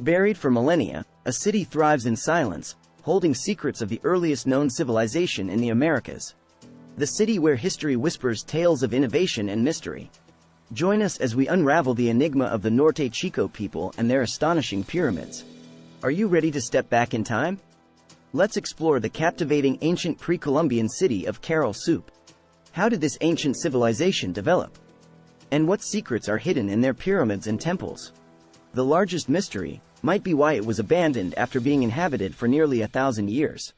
Buried for millennia, a city thrives in silence, holding secrets of the earliest known civilization in the Americas. The city where history whispers tales of innovation and mystery. Join us as we unravel the enigma of the Norte Chico people and their astonishing pyramids. Are you ready to step back in time? Let's explore the captivating ancient pre-Columbian city of Caral-Supe. How did this ancient civilization develop? And what secrets are hidden in their pyramids and temples? The largest mystery might be why it was abandoned after being inhabited for nearly 1,000 years.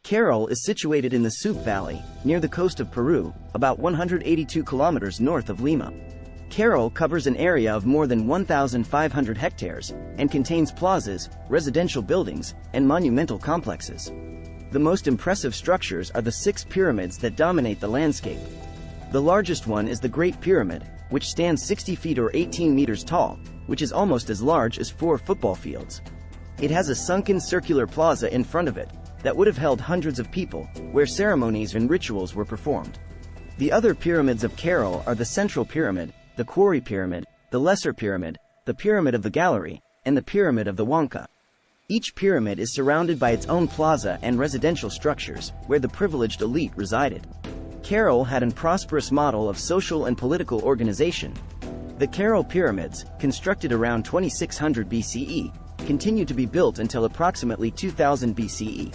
Caral is situated in the Supe Valley, near the coast of Peru, about 182 kilometers north of Lima. Caral covers an area of more than 1,500 hectares and contains plazas, residential buildings, and monumental complexes. The most impressive structures are the 6 pyramids that dominate the landscape. The largest one is the Great Pyramid, which stands 60 feet or 18 meters tall, which is almost as large as 4 football fields. It has a sunken circular plaza in front of it that would have held hundreds of people, where ceremonies and rituals were performed. The other pyramids of Caral are the Central Pyramid, the Quarry Pyramid, the Lesser Pyramid, the Pyramid of the Gallery, and the Pyramid of the Huanca. Each pyramid is surrounded by its own plaza and residential structures, where the privileged elite resided. Caral had a prosperous model of social and political organization. The Caral pyramids, constructed around 2600 BCE, continued to be built until approximately 2000 BCE.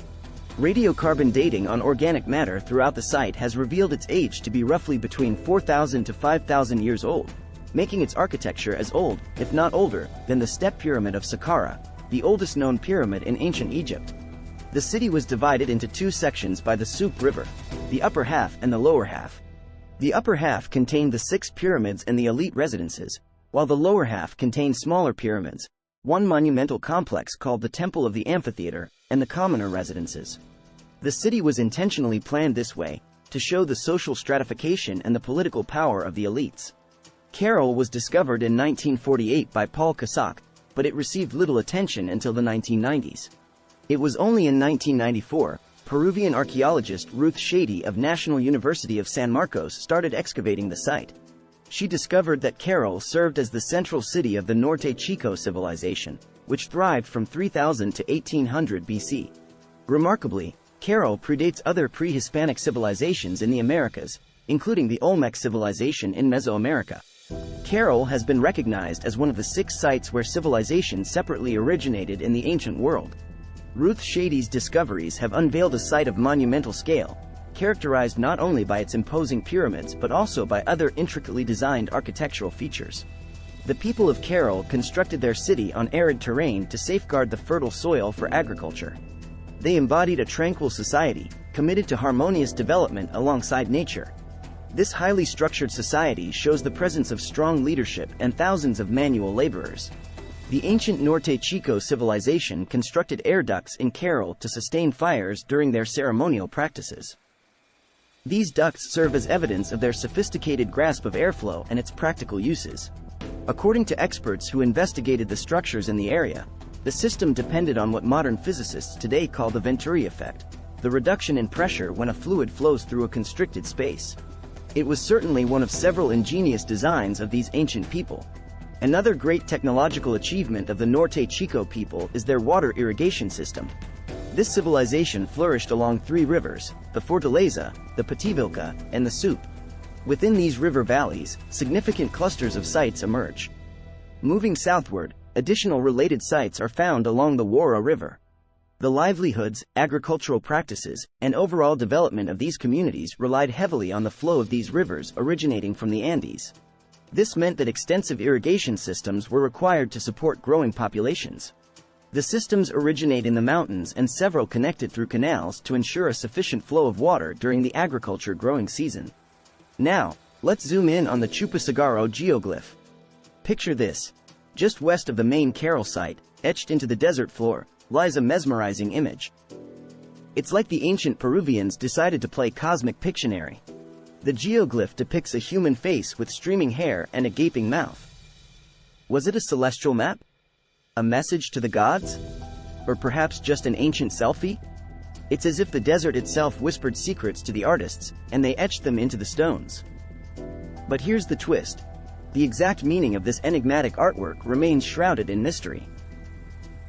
Radiocarbon dating on organic matter throughout the site has revealed its age to be roughly between 4,000 to 5,000 years old, making its architecture as old, if not older, than the Step Pyramid of Saqqara, the oldest known pyramid in ancient Egypt. The city was divided into 2 sections by the Supe River, the upper half and the lower half. The upper half contained the 6 pyramids and the elite residences, while the lower half contained smaller pyramids, one monumental complex called the Temple of the Amphitheater, and the commoner residences. The city was intentionally planned this way, to show the social stratification and the political power of the elites. Caral was discovered in 1948 by Paul Cassac, but it received little attention until the 1990s. It was only in 1994, Peruvian archaeologist Ruth Shady of National University of San Marcos started excavating the site. She discovered that Caral served as the central city of the Norte Chico civilization, which thrived from 3000 to 1800 BC. Remarkably, Caral predates other pre-Hispanic civilizations in the Americas, including the Olmec civilization in Mesoamerica. Caral has been recognized as one of the 6 sites where civilization separately originated in the ancient world. Ruth Shady's discoveries have unveiled a site of monumental scale, characterized not only by its imposing pyramids but also by other intricately designed architectural features. The people of Caral constructed their city on arid terrain to safeguard the fertile soil for agriculture. They embodied a tranquil society, committed to harmonious development alongside nature. This highly structured society shows the presence of strong leadership and thousands of manual laborers. The ancient Norte Chico civilization constructed air ducts in Caral to sustain fires during their ceremonial practices. These ducts serve as evidence of their sophisticated grasp of airflow and its practical uses. According to experts who investigated the structures in the area, the system depended on what modern physicists today call the Venturi effect, the reduction in pressure when a fluid flows through a constricted space. It was certainly one of several ingenious designs of these ancient people. Another great technological achievement of the Norte Chico people is their water irrigation system. This civilization flourished along 3 rivers, the Fortaleza, the Pativilca, and the Supe. Within these river valleys, significant clusters of sites emerge. Moving southward, additional related sites are found along the Wara River. The livelihoods, agricultural practices, and overall development of these communities relied heavily on the flow of these rivers originating from the Andes. This meant that extensive irrigation systems were required to support growing populations. The systems originate in the mountains and several connected through canals to ensure a sufficient flow of water during the agriculture growing season. Now, let's zoom in on the Chupacagaro geoglyph. Picture this. Just west of the main Caral site, etched into the desert floor, lies a mesmerizing image. It's like the ancient Peruvians decided to play cosmic Pictionary. The geoglyph depicts a human face with streaming hair and a gaping mouth. Was it a celestial map? A message to the gods? Or perhaps just an ancient selfie? It's as if the desert itself whispered secrets to the artists, and they etched them into the stones. But here's the twist. The exact meaning of this enigmatic artwork remains shrouded in mystery.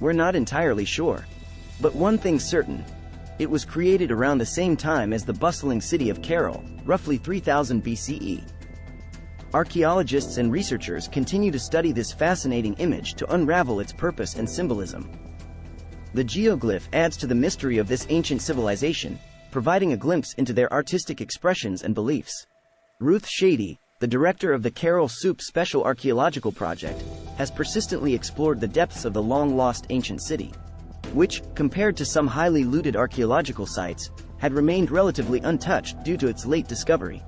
We're not entirely sure. But one thing's certain. It was created around the same time as the bustling city of Caral, roughly 3000 BCE. Archaeologists and researchers continue to study this fascinating image to unravel its purpose and symbolism. The geoglyph adds to the mystery of this ancient civilization, providing a glimpse into their artistic expressions and beliefs. Ruth Shady, the director of the Caral-Supe Special Archaeological Project, has persistently explored the depths of the long-lost ancient city, which, compared to some highly looted archaeological sites, had remained relatively untouched due to its late discovery.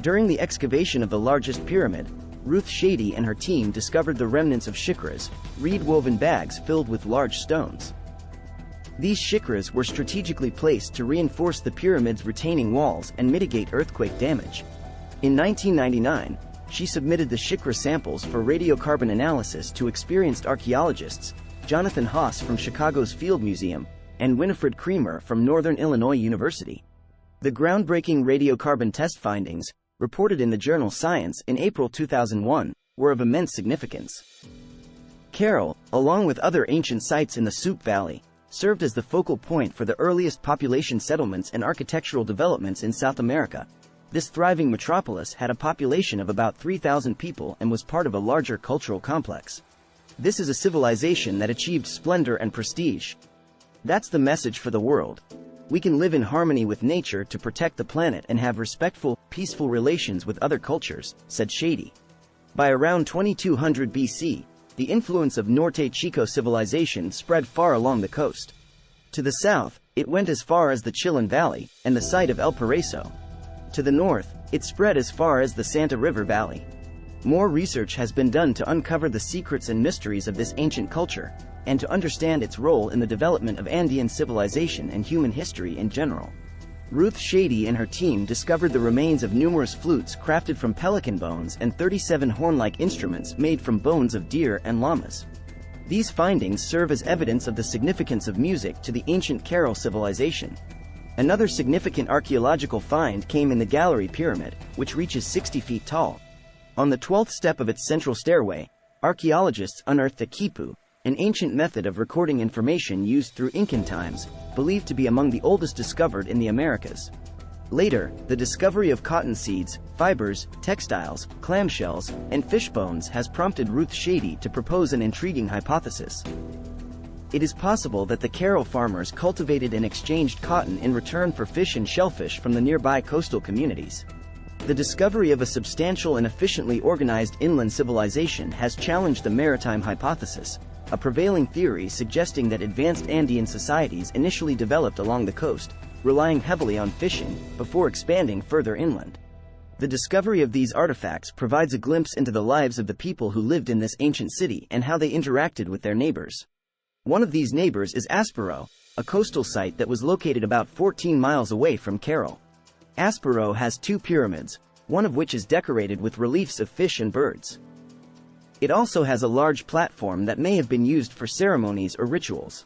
During the excavation of the largest pyramid, Ruth Shady and her team discovered the remnants of shikras, reed-woven bags filled with large stones. These shikras were strategically placed to reinforce the pyramid's retaining walls and mitigate earthquake damage. In 1999, she submitted the shikra samples for radiocarbon analysis to experienced archaeologists, Jonathan Haas from Chicago's Field Museum, and Winifred Creamer from Northern Illinois University. The groundbreaking radiocarbon test findings, reported in the journal Science in April 2001, were of immense significance. Caral, along with other ancient sites in the Supe Valley, served as the focal point for the earliest population settlements and architectural developments in South America. This thriving metropolis had a population of about 3,000 people and was part of a larger cultural complex. This is a civilization that achieved splendor and prestige. That's the message for the world. We can live in harmony with nature to protect the planet and have respectful, peaceful relations with other cultures, said Shady. By around 2200 BC, the influence of Norte Chico civilization spread far along the coast. To the south, it went as far as the Chillán Valley and the site of El Paraiso. To the north, it spread as far as the Santa River Valley. More research has been done to uncover the secrets and mysteries of this ancient culture, and to understand its role in the development of Andean civilization and human history in general. Ruth Shady and her team discovered the remains of numerous flutes crafted from pelican bones and 37 horn-like instruments made from bones of deer and llamas. These findings serve as evidence of the significance of music to the ancient Caral civilization. Another significant archaeological find came in the Gallery Pyramid, which reaches 60 feet tall. On the 12th step of its central stairway, archaeologists unearthed the quipu, an ancient method of recording information used through Incan times, believed to be among the oldest discovered in the Americas. Later, the discovery of cotton seeds, fibers, textiles, clamshells, and fish bones has prompted Ruth Shady to propose an intriguing hypothesis. It is possible that the Caral farmers cultivated and exchanged cotton in return for fish and shellfish from the nearby coastal communities. The discovery of a substantial and efficiently organized inland civilization has challenged the maritime hypothesis, a prevailing theory suggesting that advanced Andean societies initially developed along the coast, relying heavily on fishing, before expanding further inland. The discovery of these artifacts provides a glimpse into the lives of the people who lived in this ancient city and how they interacted with their neighbors. One of these neighbors is Aspero, a coastal site that was located about 14 miles away from Caral. Aspero has two pyramids, one of which is decorated with reliefs of fish and birds. It also has a large platform that may have been used for ceremonies or rituals.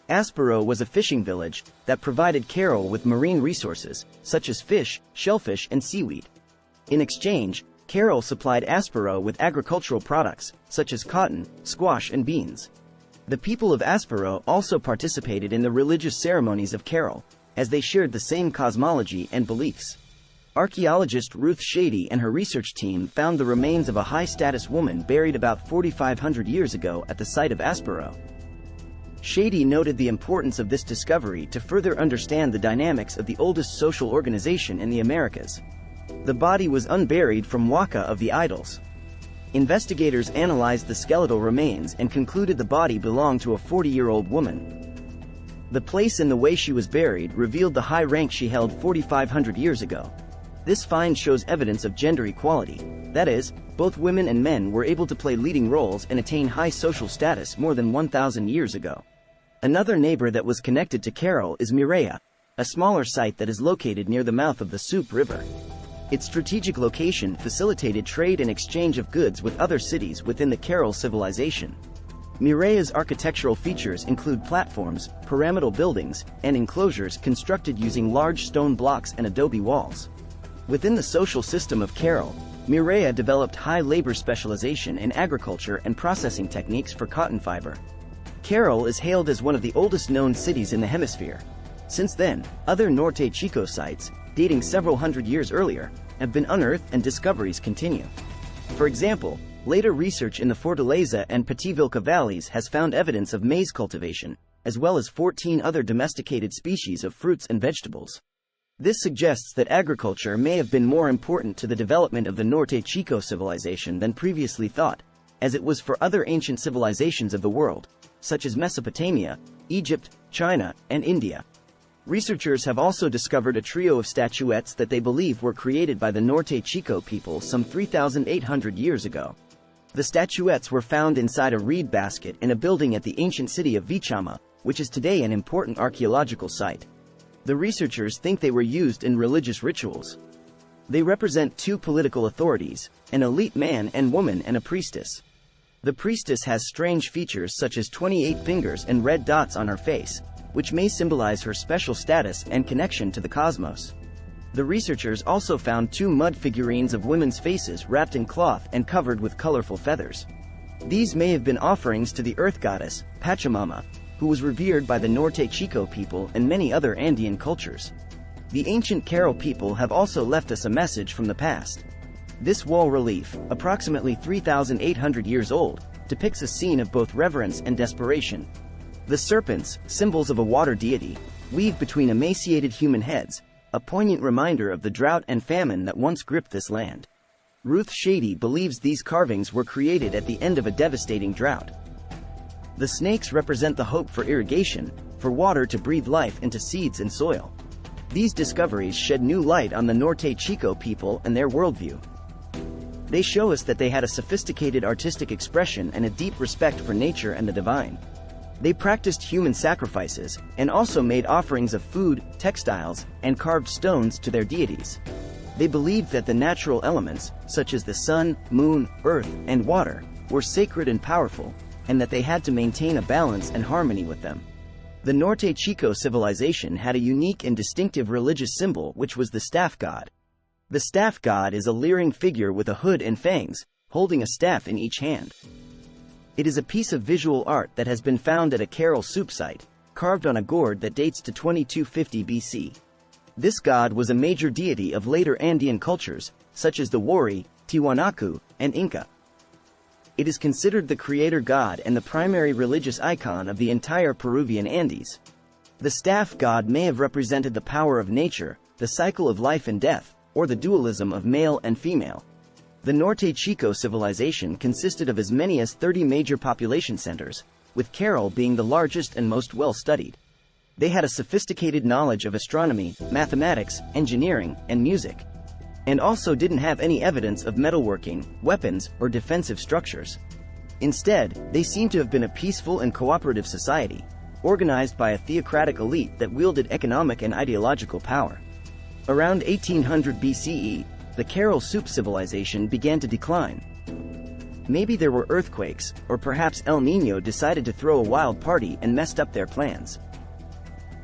Aspero was a fishing village that provided Caral with marine resources, such as fish, shellfish, and seaweed. In exchange, Caral supplied Aspero with agricultural products, such as cotton, squash, and beans. The people of Aspero also participated in the religious ceremonies of Caral, as they shared the same cosmology and beliefs. Archaeologist Ruth Shady and her research team found the remains of a high-status woman buried about 4,500 years ago at the site of Aspero. Shady noted the importance of this discovery to further understand the dynamics of the oldest social organization in the Americas. The body was unburied from Waka of the Idols. Investigators analyzed the skeletal remains and concluded the body belonged to a 40-year-old woman. The place and the way she was buried revealed the high rank she held 4,500 years ago. This find shows evidence of gender equality. That is, both women and men were able to play leading roles and attain high social status more than 1,000 years ago. Another neighbor that was connected to Caral is Mireya, a smaller site that is located near the mouth of the Supe River. Its strategic location facilitated trade and exchange of goods with other cities within the Caral civilization. Mireya's architectural features include platforms, pyramidal buildings, and enclosures constructed using large stone blocks and adobe walls. Within the social system of Caral, Mireya developed high labor specialization in agriculture and processing techniques for cotton fiber. Caral is hailed as one of the oldest known cities in the hemisphere. Since then, other Norte Chico sites, dating several hundred years earlier, have been unearthed and discoveries continue. For example, later research in the Fortaleza and Pativilca valleys has found evidence of maize cultivation, as well as 14 other domesticated species of fruits and vegetables. This suggests that agriculture may have been more important to the development of the Norte Chico civilization than previously thought, as it was for other ancient civilizations of the world, such as Mesopotamia, Egypt, China, and India. Researchers have also discovered a trio of statuettes that they believe were created by the Norte Chico people some 3,800 years ago. The statuettes were found inside a reed basket in a building at the ancient city of Vichama, which is today an important archaeological site. The researchers think they were used in religious rituals. They represent two political authorities, an elite man and woman and a priestess. The priestess has strange features such as 28 fingers and red dots on her face, which may symbolize her special status and connection to the cosmos. The researchers also found two mud figurines of women's faces wrapped in cloth and covered with colorful feathers. These may have been offerings to the earth goddess, Pachamama, who was revered by the Norte Chico people and many other Andean cultures. The ancient Caral people have also left us a message from the past. This wall relief, approximately 3,800 years old, depicts a scene of both reverence and desperation. The serpents, symbols of a water deity, weave between emaciated human heads, a poignant reminder of the drought and famine that once gripped this land. Ruth Shady believes these carvings were created at the end of a devastating drought. The snakes represent the hope for irrigation, for water to breathe life into seeds and soil. These discoveries shed new light on the Norte Chico people and their worldview. They show us that they had a sophisticated artistic expression and a deep respect for nature and the divine. They practiced human sacrifices, and also made offerings of food, textiles, and carved stones to their deities. They believed that the natural elements, such as the sun, moon, earth, and water, were sacred and powerful, and that they had to maintain a balance and harmony with them. The Norte Chico civilization had a unique and distinctive religious symbol, which was the staff god. The staff god is a leering figure with a hood and fangs, holding a staff in each hand. It is a piece of visual art that has been found at a Caral-Supe site, carved on a gourd that dates to 2250 BC. This god was a major deity of later Andean cultures, such as the Wari, Tiwanaku, and Inca. It is considered the creator god and the primary religious icon of the entire Peruvian Andes. The staff god may have represented the power of nature, the cycle of life and death, or the dualism of male and female. The Norte Chico civilization consisted of as many as 30 major population centers, with Caral being the largest and most well-studied. They had a sophisticated knowledge of astronomy, mathematics, engineering, and music, and also didn't have any evidence of metalworking, weapons, or defensive structures. Instead, they seem to have been a peaceful and cooperative society, organized by a theocratic elite that wielded economic and ideological power. Around 1800 BCE, the Caral-Supe civilization began to decline. Maybe there were earthquakes, or perhaps El Niño decided to throw a wild party and messed up their plans.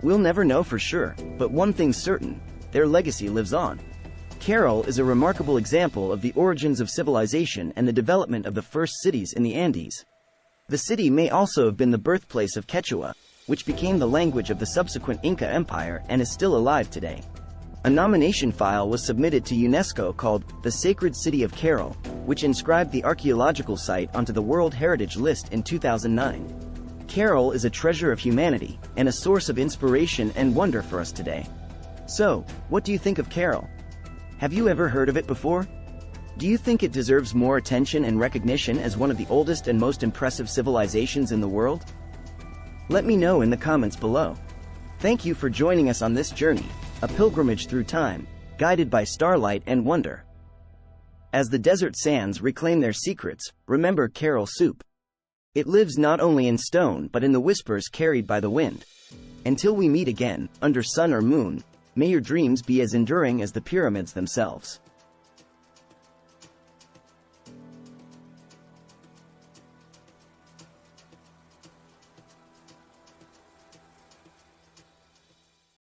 We'll never know for sure, but one thing's certain: their legacy lives on. Caral is a remarkable example of the origins of civilization and the development of the first cities in the Andes. The city may also have been the birthplace of Quechua, which became the language of the subsequent Inca Empire and is still alive today. A nomination file was submitted to UNESCO called the Sacred City of Caral, which inscribed the archaeological site onto the World Heritage List in 2009. Caral is a treasure of humanity, and a source of inspiration and wonder for us today. So, what do you think of Caral? Have you ever heard of it before? Do you think it deserves more attention and recognition as one of the oldest and most impressive civilizations in the world? Let me know in the comments below. Thank you for joining us on this journey, a pilgrimage through time, guided by starlight and wonder. As the desert sands reclaim their secrets, remember Caral-Supe. It lives not only in stone but in the whispers carried by the wind. Until we meet again, under sun or moon, may your dreams be as enduring as the pyramids themselves.